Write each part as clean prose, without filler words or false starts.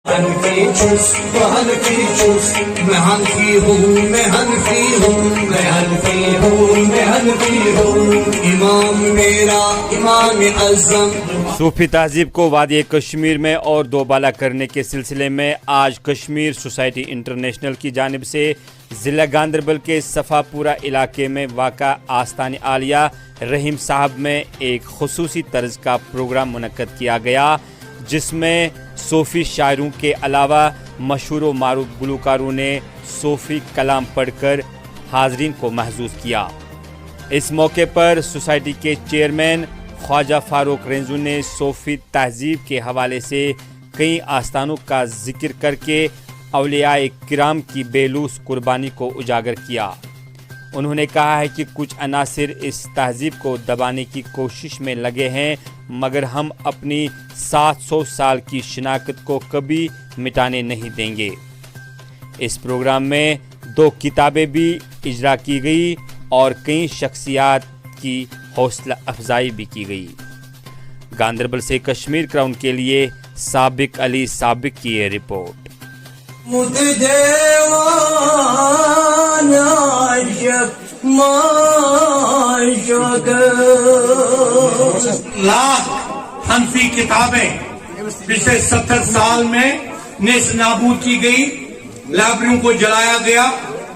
حنفی چوس تو حنفی چوس میں حنفی ہوں میں حنفی ہوں میں حنفی ہوں میں حنفی ہوں امام میرا امام اعظم. صوفی تہذیب کو وادی کشمیر میں اور دوبالا کرنے کے سلسلے میں آج کشمیر سوسائٹی انٹرنیشنل کی جانب سے ضلع گاندربل کے صفا پورہ علاقے میں واقع آستان عالیہ رحیم صاحب میں ایک خصوصی طرز کا پروگرام منعقد کیا گیا، جس میں صوفی شاعروں کے علاوہ مشہور و معروف گلوکاروں نے صوفی کلام پڑھ کر حاضرین کو محظوظ کیا. اس موقع پر سوسائٹی کے چیئرمین خواجہ فاروق رینزو نے صوفی تہذیب کے حوالے سے کئی آستانوں کا ذکر کر کے اولیاء کرام کی بے لوث قربانی کو اجاگر کیا. انہوں نے کہا ہے کہ کچھ عناصر اس تہذیب کو دبانے کی کوشش میں لگے ہیں، مگر ہم اپنی 700 سال کی شناخت کو کبھی مٹانے نہیں دیں گے. اس پروگرام میں 2 کتابیں بھی اجرا کی گئی اور کئی شخصیات کی حوصلہ افزائی بھی کی گئی. گاندربل سے کشمیر کراؤن کے لیے سابق علی سابق کی یہ رپورٹ. لاکھ حنفی کتابیں پچھلے 70 سال میں نیست نابود کی گئی، لائبریریوں کو جلایا گیا،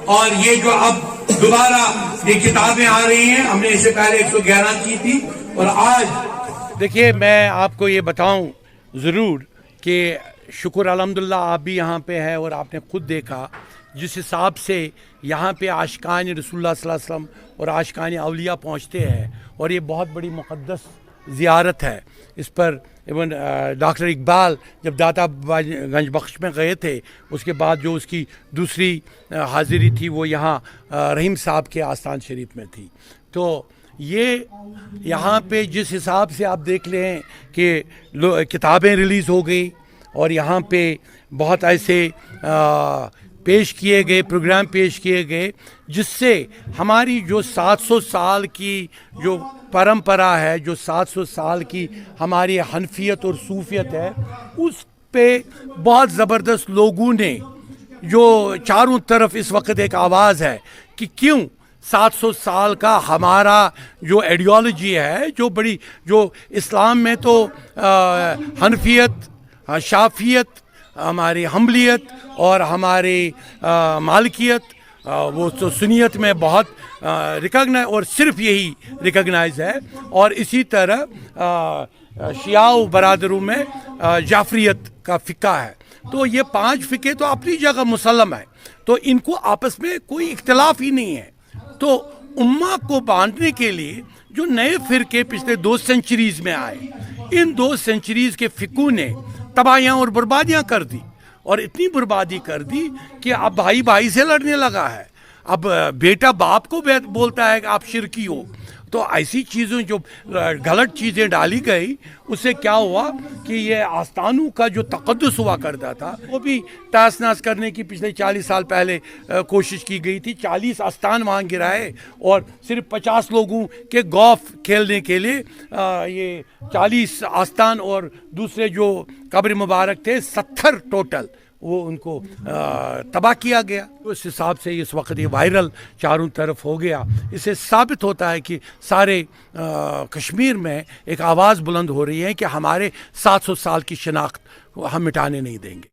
اور یہ جو اب دوبارہ یہ کتابیں آ رہی ہیں، ہم نے اسے پہلے 111 کی تھی، اور آج دیکھیے میں آپ کو یہ بتاؤں ضرور کہ شکر الحمدللہ آپ بھی یہاں پہ ہے، اور آپ نے خود دیکھا جس حساب سے یہاں پہ عاشقان رسول اللہ صلی اللہ علیہ وسلم اور عاشقان اولیاء پہنچتے ہیں، اور یہ بہت بڑی مقدس زیارت ہے. اس پر ایون ڈاکٹر اقبال جب داتا گنج بخش میں گئے تھے، اس کے بعد جو اس کی دوسری حاضری تھی وہ یہاں رحیم صاحب کے آستان شریف میں تھی. تو یہ یہاں پہ جس حساب سے آپ دیکھ لیں کہ کتابیں ریلیز ہو گئی، اور یہاں پہ بہت ایسے پیش کیے گئے پروگرام پیش کیے گئے، جس سے ہماری جو 700 سال کی جو پرمپرا ہے، جو 700 سال کی ہماری حنفیت اور صوفیت ہے، اس پہ بہت زبردست لوگوں نے جو چاروں طرف اس وقت ایک آواز ہے کہ کیوں 700 سال کا ہمارا جو ایڈیالوجی ہے، جو اسلام میں تو حنفیت، شافیت، ہماری حنبلیت اور ہماری مالکیت، وہ تو سنیت میں بہت ریکگنائز، اور صرف یہی ریکگنائز ہے، اور اسی طرح شیعہ و برادروں میں جعفریت کا فقہ ہے. تو یہ 5 فقہ تو اپنی جگہ مسلم ہے، تو ان کو آپس میں کوئی اختلاف ہی نہیں ہے. تو امہ کو بانٹنے کے لیے جو نئے فرقے پچھلے 2 سینچریز میں آئے، ان 2 سینچریز کے فقہوں نے تباہیاں اور بربادیاں کر دی، اور اتنی بربادی کر دی کہ اب بھائی بھائی سے لڑنے لگا ہے، اب بیٹا باپ کو بولتا ہے کہ آپ شرکی ہو. تو ایسی چیزیں جو غلط چیزیں ڈالی گئی، اس سے کیا ہوا کہ یہ آستانوں کا جو تقدس ہوا کرتا تھا وہ بھی تاس ناس کرنے کی پچھلے 40 سال پہلے کوشش کی گئی تھی. 40 آستان وہاں گرائے، اور صرف 50 لوگوں کے گولف کھیلنے کے لیے یہ 40 آستان، اور دوسرے جو قبر مبارک تھے 70 ٹوٹل، وہ ان کو تباہ کیا گیا. اس حساب سے اس وقت یہ وائرل چاروں طرف ہو گیا. اس سے ثابت ہوتا ہے کہ سارے کشمیر میں ایک آواز بلند ہو رہی ہے کہ ہمارے 700 سال کی شناخت ہم مٹانے نہیں دیں گے.